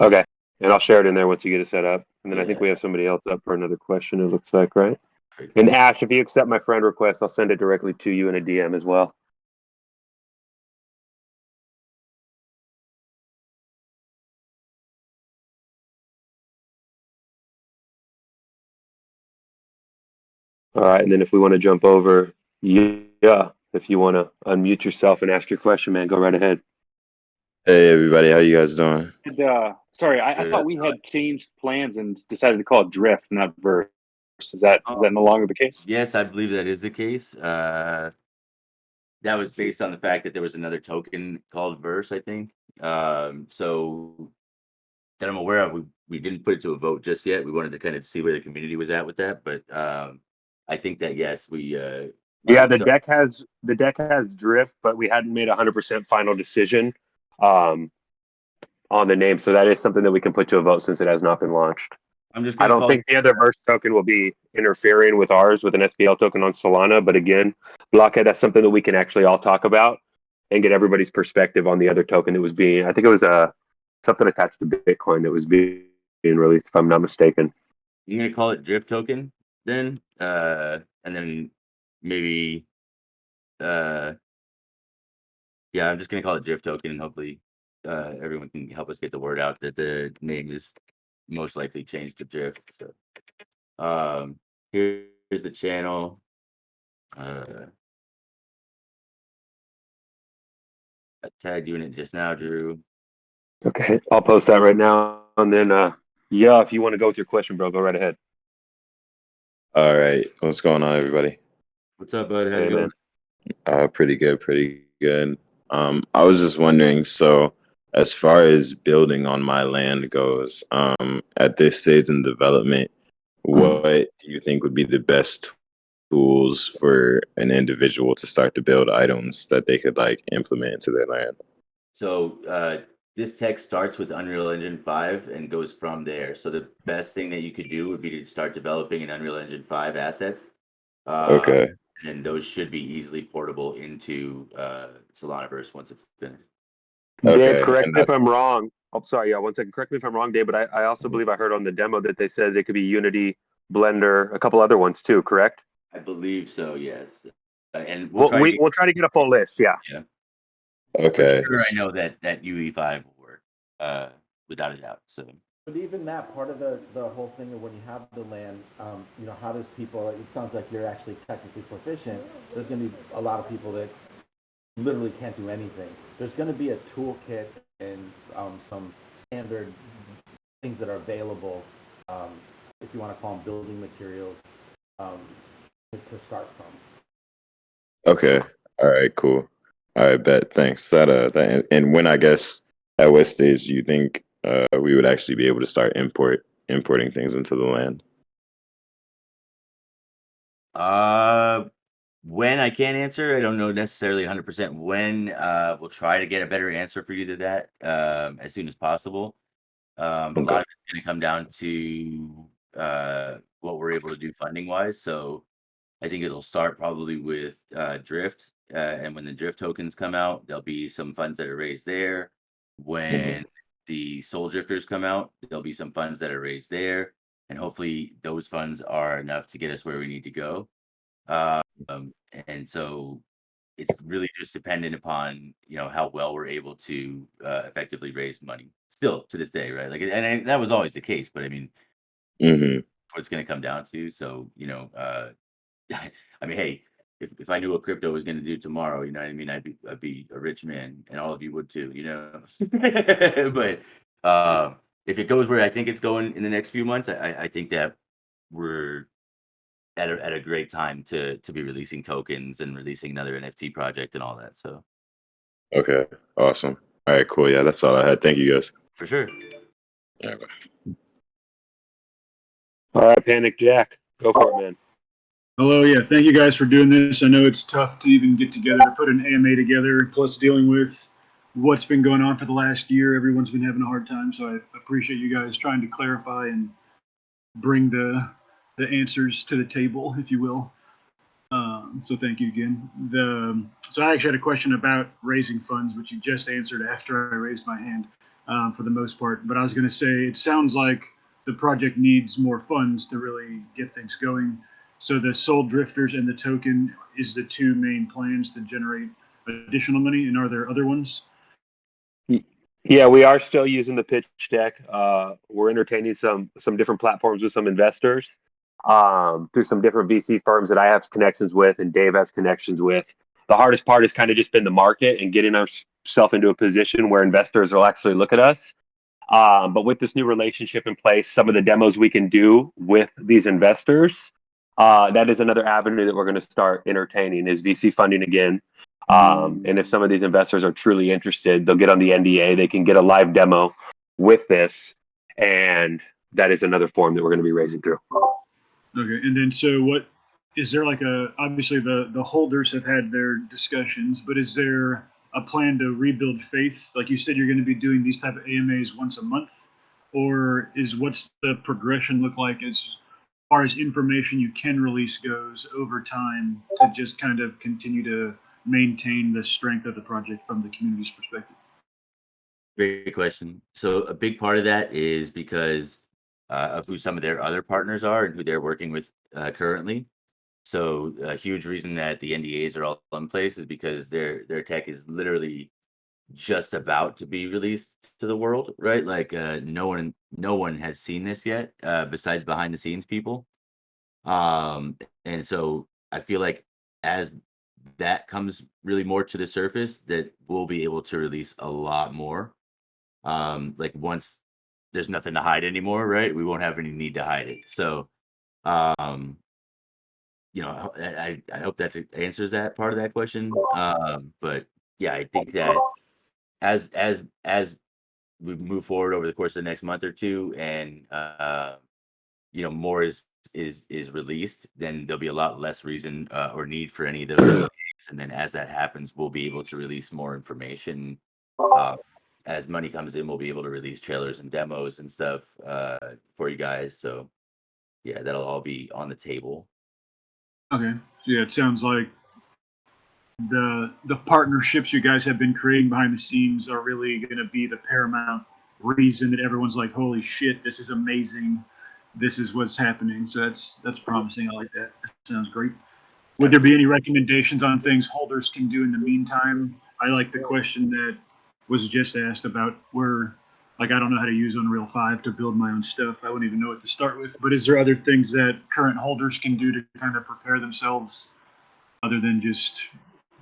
Okay. And I'll share it in there once you get it set up. And then I think Yeah. we have somebody else up for another question, it looks like, right? And Ash, if you accept my friend request, I'll send it directly to you in a DM as well. All right. And then if we want to jump over, yeah, if you want to unmute yourself and ask your question, man, go right ahead. Hey everybody, how you guys doing? And, sorry, I thought we had changed plans and decided to call it Drift, not Verse. Is that no longer the case? Yes, I believe that is the case. That was based on the fact that there was another token called Verse, I think. So that I'm aware of, we didn't put it to a vote just yet. We wanted to kind of see where the community was at with that, but I think that yes, Yeah, the so- deck has Drift, but we hadn't made 100% final decision on the name, so that is something that we can put to a vote since it has not been launched. I'm just I gonna don't call think the other Verse token will be interfering with ours with an SPL token on Solana, but again, Blockhead, that's something that we can actually all talk about and get everybody's perspective on the other token that was being. I think it was something attached to Bitcoin that was being released, if I'm not mistaken. You're gonna call it Drift token then, and then maybe, yeah, I'm just gonna call it Drift token, and hopefully, everyone can help us get the word out that the name is most likely changed to Drift. So, here's the channel. I tried doing it just now, Drew. Okay, I'll post that right now, and then yeah, if you want to go with your question, bro, go right ahead. All right, what's going on, everybody? What's up, bud? How's Hey, it going? Pretty good, pretty good. I was just wondering, so as far as building on my land goes, at this stage in development, what do you think would be the best tools for an individual to start to build items that they could like implement into their land? So this tech starts with Unreal Engine 5 and goes from there. So the best thing that you could do would be to start developing in Unreal Engine 5 assets. Okay. And those should be easily portable into Solanaverse once it's finished. Okay, Dave, correct and me if I'm that's- wrong. Oh, sorry, yeah, one second. Correct me if I'm wrong, Dave, but I also believe I heard on the demo that they said it could be Unity, Blender, a couple other ones too, correct? I believe so, yes. And we'll Well, try to get, we'll try to get a full list, yeah. Okay. for sure I know that UE5 will work, without a doubt. So But even that part of the whole thing of when you have the land, how does people, it sounds like you're actually technically proficient. There's going to be a lot of people that literally can't do anything. There's going to be a toolkit and some standard things that are available, if you want to call them building materials, to start from. Okay. All right, cool. All right, bet. Thanks. And when I guess at what stage do you think we would actually be able to start importing things into the land? When I can't answer, I don't know necessarily 100% when. We'll try to get a better answer for you to that as soon as possible. A lot of it's going to come down to what we're able to do funding wise. So I think it'll start probably with Drift. And when the Drift tokens come out, there'll be some funds that are raised there. When the Soul Drifters come out, there'll be some funds that are raised there. And hopefully those funds are enough to get us where we need to go. And so it's really just dependent upon, how well we're able to effectively raise money still to this day, right? Like, and that was always the case, but I mean, Mm-hmm. what it's going to come down to. So, I mean, hey, if I knew what crypto was going to do tomorrow, you know what I mean? I'd be a rich man, and all of you would too, But if it goes where I think it's going in the next few months, I think that we're at a great time to be releasing tokens and releasing another NFT project and all that. So Okay. Awesome. All right, cool. Yeah, that's all I had. Thank you guys. for sure. Yeah, bye. All right, Panic Jack, go for it, man. Hello, yeah, thank you guys for doing this. I know it's tough to even get together to put an AMA together, plus dealing with what's been going on for the last year. Everyone's been having a hard time, so I appreciate you guys trying to clarify and bring the answers to the table, if you will. So thank you again. So I actually had a question about raising funds, which you just answered after I raised my hand, for the most part. But I was going to say it sounds like the project needs more funds to really get things going. So the Soul Drifters and the token is the two main plans to generate additional money. And are there other ones? Yeah, we are still using the pitch deck. We're entertaining some different platforms with some investors through some different VC firms that I have connections with and Dave has connections with. The hardest part has kind of just been the market and getting ourselves into a position where investors will actually look at us. But with this new relationship in place, some of the demos we can do with these investors, that is another avenue that we're going to start entertaining is VC funding again. And if some of these investors are truly interested, they'll get on the NDA. They can get a live demo with this, and that is another form that we're going to be raising through. Okay, and then so what is there like a obviously the holders have had their discussions, but is there a plan to rebuild faith? Like you said, you're going to be doing these type of AMAs once a month, or is what's the progression look like as far as information you can release goes over time to just kind of continue to maintain the strength of the project from the community's perspective? Great question. So a big part of that is because of who some of their other partners are and who they're working with currently. So a huge reason that the NDAs are all in place is because their tech is literally just about to be released to the world, right? Like no one has seen this yet, besides behind the scenes people. And so I feel like as that comes really more to the surface, that we'll be able to release a lot more. Like once there's nothing to hide anymore, right? We won't have any need to hide it. So, um, I hope that answers that part of that question. But yeah, I think that as we move forward over the course of the next month or two, and more is released, then there'll be a lot less reason or need for any of those NDAs. And then as that happens, we'll be able to release more information. Uh, as money comes in, we'll be able to release trailers and demos and stuff for you guys. So yeah, that'll all be on the table. Okay, so yeah, it sounds like the partnerships you guys have been creating behind the scenes are really going to be the paramount reason that everyone's like, holy shit, this is amazing, this is what's happening. So that's promising. I like that. That sounds great. Would there be any recommendations on things holders can do in the meantime? I like the question that was just asked about where, like, I don't know how to use Unreal 5 to build my own stuff. I wouldn't even know what to start with. But is there other things that current holders can do to kind of prepare themselves other than just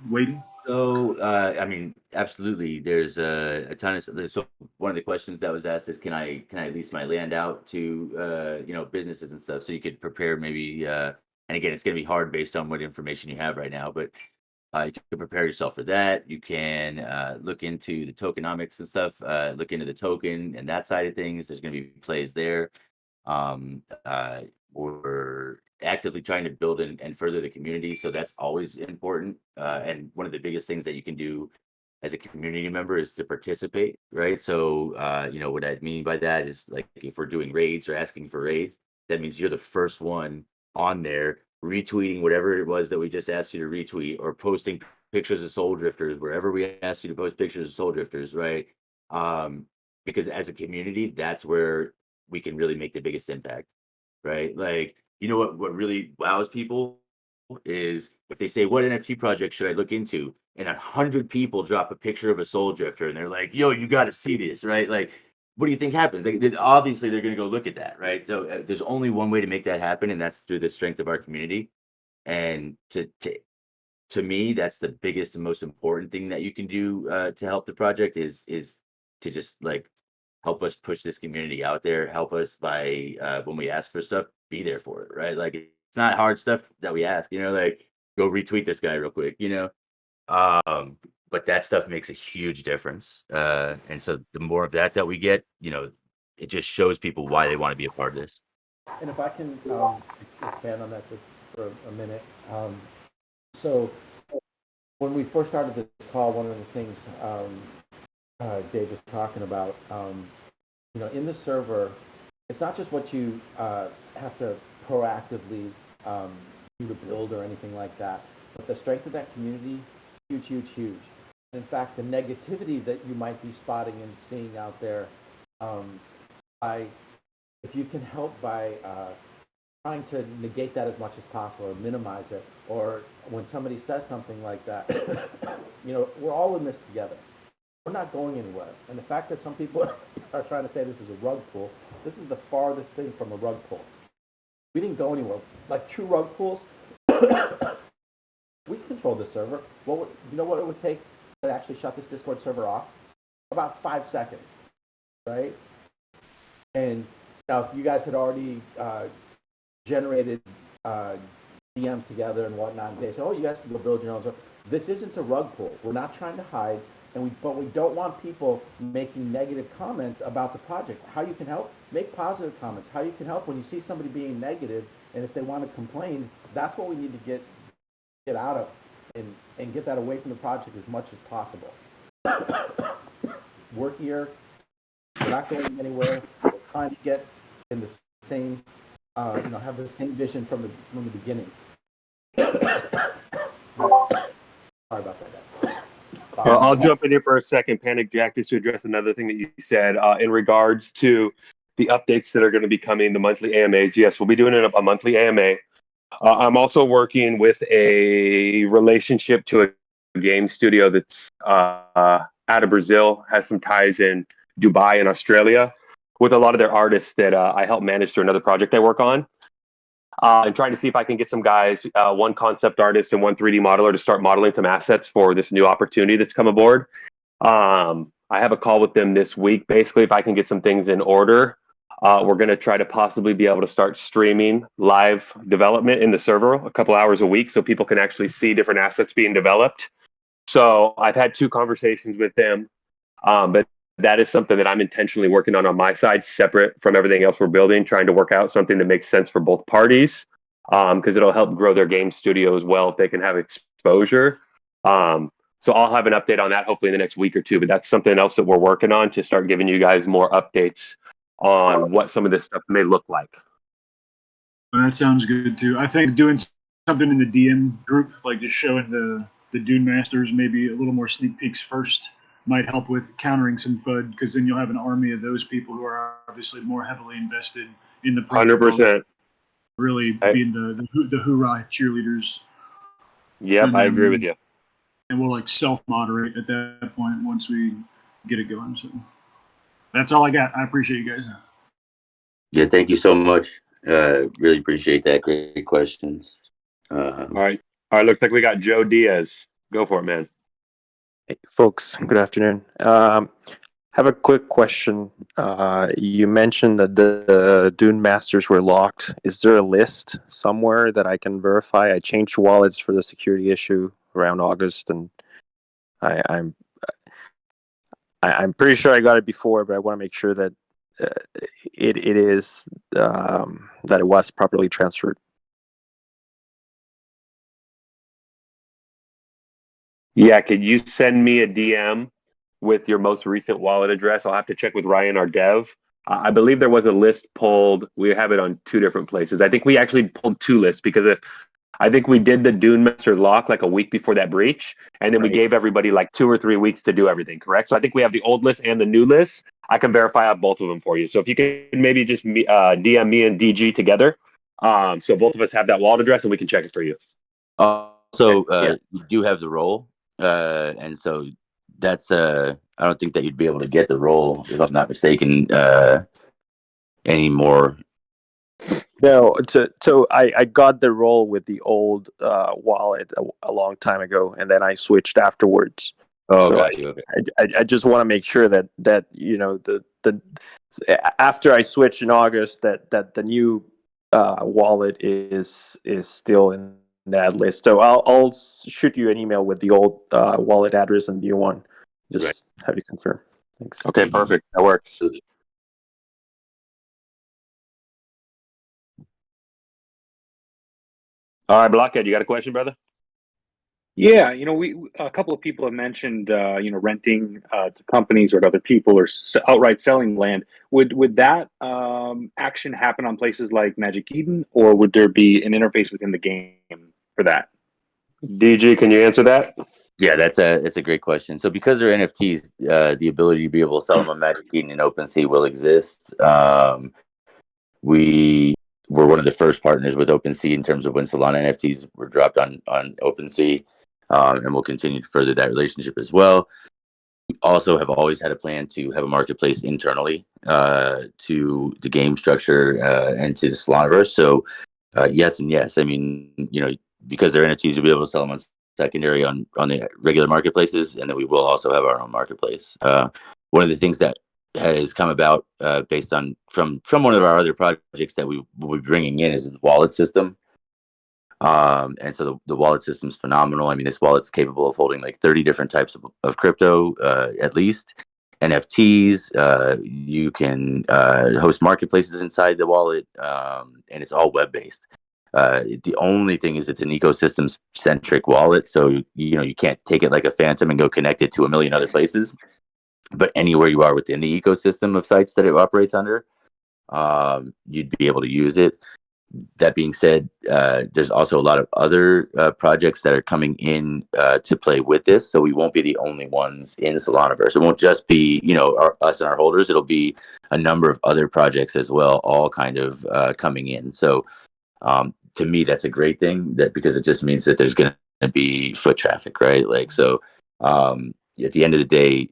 waiting? So, I mean, absolutely. There's a ton of so one of the questions that was asked is, can I lease my land out to businesses and stuff, so you could prepare maybe and again, it's going to be hard based on what information you have right now, but you can prepare yourself for that. You can look into the tokenomics and stuff, look into the token and that side of things. There's going to be plays there. Um, uh, we're actively trying to build and further the community, so that's always important. And one of the biggest things that you can do as a community member is to participate, right? So, what I mean by that is like if we're doing raids or asking for raids, that means you're the first one on there retweeting whatever it was that we just asked you to retweet, or posting pictures of soul drifters wherever we asked you to post pictures of soul drifters, right? Um, because as a community, that's where we can really make the biggest impact, right? Like, what really wows people is if they say, "What NFT project should I look into?" and 100 people drop a picture of a soul drifter, and they're like, "Yo, you got to see this," right? Like, what do you think happens? Obviously, they're going to go look at that, right? So there's only one way to make that happen, and that's through the strength of our community. And to me, that's the biggest and most important thing that you can do to help the project is to just like help us push this community out there, help us by when we ask for stuff, be there for it, right? Like it's not hard stuff that we ask, like go retweet this guy real quick, but that stuff makes a huge difference. And so the more of that we get, it just shows people why they want to be a part of this. And if I can expand on that just for a minute. So when we first started this call, one of the things Dave was talking about, in the server, it's not just what you have to proactively do to build or anything like that, but the strength of that community, huge, huge, huge. In fact, the negativity that you might be spotting and seeing out there, by if you can help by trying to negate that as much as possible or minimize it, or when somebody says something like that, we're all in this together. We're not going anywhere. And the fact that some people are trying to say this is a rug pull, this is the farthest thing from a rug pull. We didn't go anywhere. Like true rug pulls, we control the server. You know what it would take to actually shut this Discord server off? About 5 seconds, right? And now, if you guys had already generated DMs together and whatnot, and they say, "Oh, you guys can go build your own server." This isn't a rug pull. We're not trying to hide, but we don't want people making negative comments about the project. How you can help? Make positive comments. How you can help when you see somebody being negative, and if they want to complain, that's what we need to get out of and get that away from the project as much as possible. We're here. We're not going anywhere. We're trying to get in the same, have the same vision from the beginning. Sorry about that, guys. Well, I'll jump in here for a second, Panic Jack, just to address another thing that you said in regards to the updates that are going to be coming, the monthly AMAs. Yes, we'll be doing a monthly AMA. I'm also working with a relationship to a game studio that's out of Brazil, has some ties in Dubai and Australia, with a lot of their artists that I help manage through another project I work on. And trying to see if I can get some guys, one concept artist and one 3D modeler, to start modeling some assets for this new opportunity that's come aboard. I have a call with them this week. Basically, if I can get some things in order, we're going to try to possibly be able to start streaming live development in the server a couple hours a week so people can actually see different assets being developed. So I've had 2 conversations with them, but that is something that I'm intentionally working on my side, separate from everything else we're building, trying to work out something that makes sense for both parties, because it'll help grow their game studio as well if they can have exposure. So I'll have an update on that hopefully in the next week or 2, but that's something else that we're working on to start giving you guys more updates on what some of this stuff may look like. Well, that sounds good too. I think doing something in the DM group, like just showing the Dune Masters maybe a little more sneak peeks first, might help with countering some FUD, because then you'll have an army of those people who are obviously more heavily invested in the project. 100%. Really being the hoorah cheerleaders. Yep, I agree with you. And we'll self-moderate at that point once we get it going. So that's all I got. I appreciate you guys. Yeah, thank you so much. Really appreciate that. Great questions. All right. Looks like we got Joe Diaz. Go for it, man. Hey, folks, good afternoon. Have a quick question. You mentioned that the Dune Masters were locked. Is there a list somewhere that I can verify? I changed wallets for the security issue around August, and I'm pretty sure I got it before, but I want to make sure that it is that it was properly transferred. Yeah, could you send me a DM with your most recent wallet address? I'll have to check with Ryan, our dev. I believe there was a list pulled. We have it on 2 different places. I think we actually pulled 2 lists, because I think we did the Dune Master lock like a week before that breach, and then we gave everybody 2 or 3 weeks to do everything, correct? So I think we have the old list and the new list. I can verify out both of them for you. So if you can maybe just DM me and DG together, so both of us have that wallet address and we can check it for you. You do have the role, and so that's I don't think that you'd be able to get the role, if I'm not mistaken, anymore. No, so I got the role with the old wallet a long time ago, and then I switched afterwards. Oh, So got you. Okay. I just want to make sure that the after I switched in August, that the new wallet is still in that list. So I'll shoot you an email with the old wallet address and the new one. Just have you confirm. Thanks. Okay, perfect. That works. All right, Blockhead, you got a question, brother? Yeah, a couple of people have mentioned, renting to companies or to other people or outright selling land. Would that action happen on places like Magic Eden, or would there be an interface within the game for that? DG, can you answer that? Yeah, that's a great question. So because they're NFTs, the ability to be able to sell them on Magic Eden and OpenSea will exist. We were one of the first partners with OpenSea in terms of when Solana NFTs were dropped on OpenSea, and we'll continue to further that relationship as well. We also have always had a plan to have a marketplace internally to the game structure and to the Solanaverse. So yes and yes. I mean, because they're NFTs, you'll be able to sell them on secondary on the regular marketplaces, and then we will also have our own marketplace. One of the things that has come about based on from one of our other projects that we will be bringing in is the wallet system. And so the wallet system is phenomenal. I mean, this wallet's capable of holding like 30 different types of crypto, at least NFTs. You can host marketplaces inside the wallet, and it's all web based. The only thing is it's an ecosystem centric wallet, so you can't take it like a phantom and go connect it to a million other places. But anywhere you are within the ecosystem of sites that it operates under, you'd be able to use it. That being said, there's also a lot of other projects that are coming in to play with this, so we won't be the only ones in Solanaverse. It won't just be us and our holders. It'll be a number of other projects as well, all kind of coming in. So to me, that's a great thing because it just means that there's going to be foot traffic, right? Like so, at the end of the day,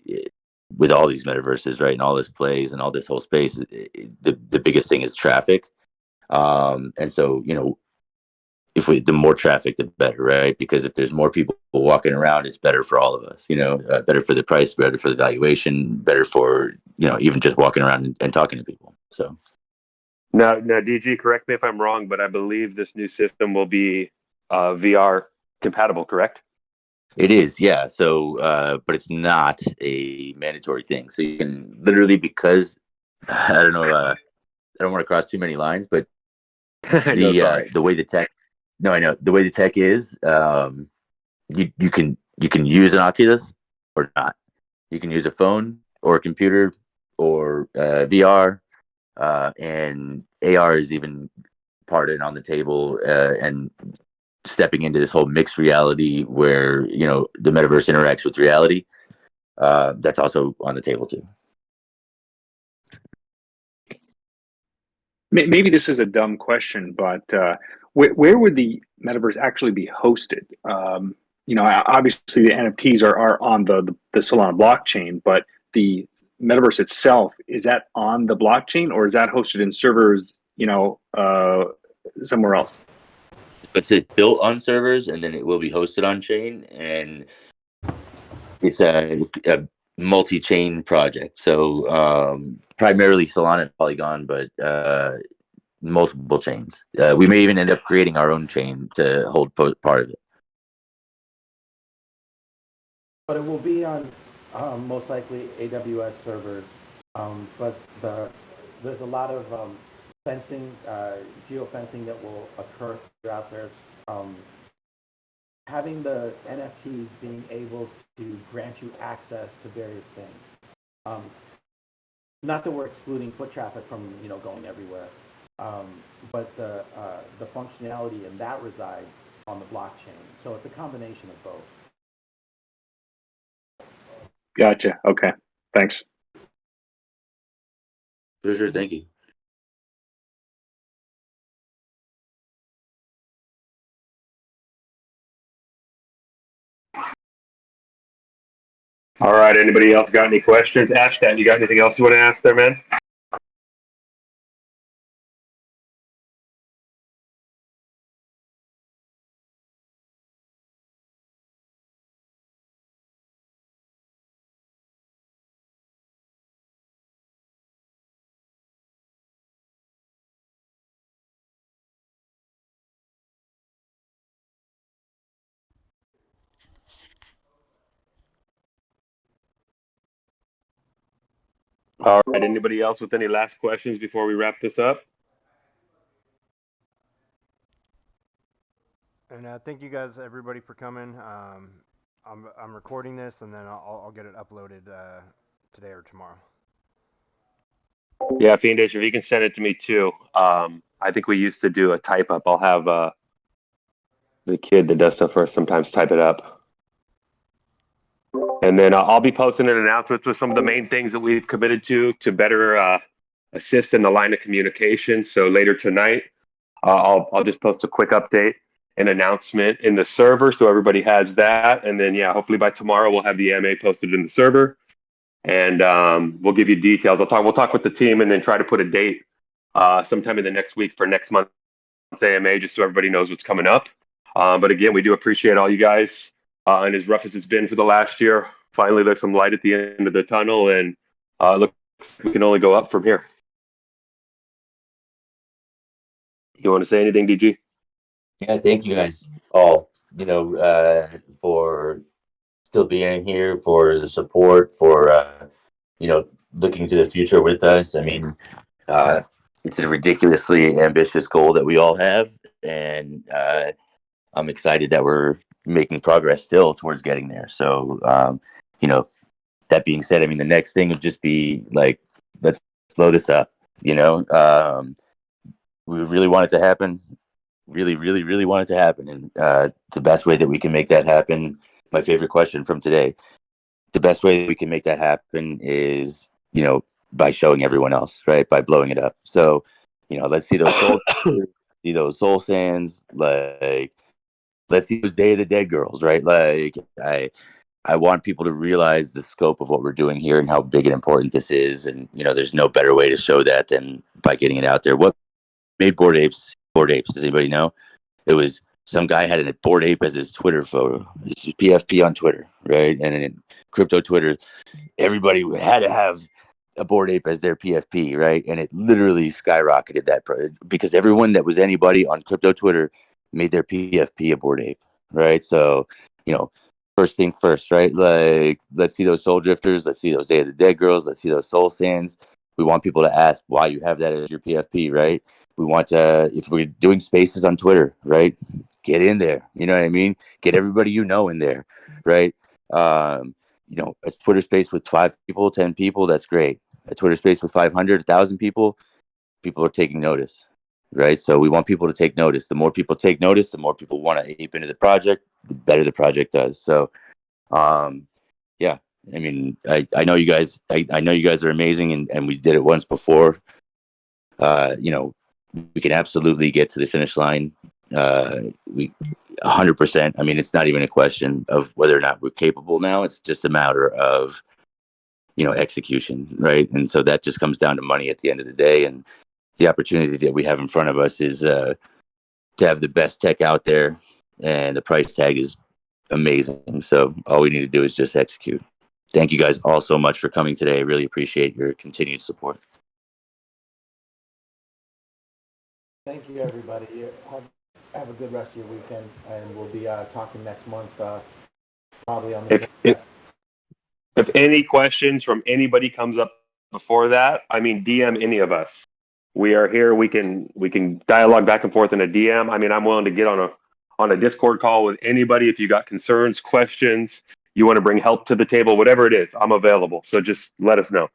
with all these metaverses, right, and all this plays and all this whole space, the biggest thing is traffic. And so, if the more traffic, the better, right? Because if there's more people walking around, it's better for all of us, better for the price, better for the valuation, better for, even just walking around and talking to people. So. Now, DG, correct me if I'm wrong, but I believe this new system will be VR compatible, correct? It is, yeah. So, but it's not a mandatory thing. So you can literally, because I don't know, I don't want to cross too many lines, but the way the tech, no, I know the way the tech is, you can use an Oculus or not. You can use a phone or a computer or VR, and AR is even part and on the table, and stepping into this whole mixed reality where the metaverse interacts with reality. That's also on the table too. Maybe this is a dumb question, but where would the metaverse actually be hosted? Obviously the NFTs are on the Solana blockchain, but the metaverse itself, is that on the blockchain or is that hosted in servers, somewhere else? But it's built on servers and then it will be hosted on chain, and it's a multi-chain project. So primarily Solana and Polygon, but multiple chains. We may even end up creating our own chain to hold part of it. But it will be on most likely AWS servers. But there's a lot of fencing, geofencing that will occur throughout there. Having the NFTs being able to grant you access to various things. Not that we're excluding foot traffic from going everywhere, but the functionality in that resides on the blockchain. So it's a combination of both. Gotcha. Okay. Thanks. Sure. Thank you. All right. Anybody else got any questions? Ashton, you got anything else you want to ask there, man? All right. Anybody else with any last questions before we wrap this up? And thank you guys, everybody, for coming. I'm recording this, and then I'll get it uploaded today or tomorrow. Yeah, Fiendish, if you can send it to me too. I think we used to do a type up. I'll have the kid that does stuff for us sometimes type it up. And then I'll be posting an announcement with some of the main things that we've committed to better assist in the line of communication. So later tonight, I'll just post a quick update, an announcement in the server, so everybody has that. And then hopefully by tomorrow we'll have the AMA posted in the server, and we'll give you details. We'll talk with the team and then try to put a date sometime in the next week for next month's AMA, just so everybody knows what's coming up. But again, we do appreciate all you guys. And as rough as it's been for the last year, finally there's some light at the end of the tunnel, and look, we can only go up from here. You want to say anything, DG? Yeah, thank you guys all, for still being here, for the support, for, looking to the future with us. I mean, it's a ridiculously ambitious goal that we all have. And I'm excited that we're making progress still towards getting there. So, that being said, I mean, the next thing would just be like, let's blow this up, we really want it to happen. Really, really, really want it to happen. And the best way that we can make that happen, my favorite question from today, the best way that we can make that happen is, by showing everyone else, right? By blowing it up. So, let's see those soul sands, like, let's see those Day of the Dead girls, right? Like, I want people to realize the scope of what we're doing here and how big and important this is. And, there's no better way to show that than by getting it out there. What made Bored Apes? Does anybody know? It was some guy had a Bored Ape as his Twitter photo. It's PFP on Twitter, right? And in crypto Twitter, everybody had to have a Bored Ape as their PFP, right? And it literally skyrocketed because everyone that was anybody on crypto Twitter made their PFP a Bored Ape, right? So, first thing first, right? Like, let's see those soul drifters. Let's see those Day of the Dead girls. Let's see those soul sands. We want people to ask why you have that as your PFP, right? We want to, if we're doing spaces on Twitter, right? Get in there. You know what I mean? Get everybody in there, right? A Twitter space with 5 people, 10 people, that's great. A Twitter space with 500, 1,000 people are taking notice, right? So we want people to take notice. The more people take notice, the more people want to ape into the project, the better the project does. So, yeah, I mean, I know you guys, I know you guys are amazing, and we did it once before. We can absolutely get to the finish line. We 100%. I mean, it's not even a question of whether or not we're capable now. It's just a matter of, execution, right? And so that just comes down to money at the end of the day. And the opportunity that we have in front of us is to have the best tech out there, and the price tag is amazing. So all we need to do is just execute. Thank you guys all so much for coming today. I really appreciate your continued support. Thank you, everybody. Have a good rest of your weekend, and we'll be talking next month, probably on the. If any questions from anybody comes up before that, I mean, DM any of us. We are here. We can dialogue back and forth in a DM. I mean, I'm willing to get on a Discord call with anybody if you got concerns, questions, you want to bring help to the table, whatever it is, I'm available. So just let us know.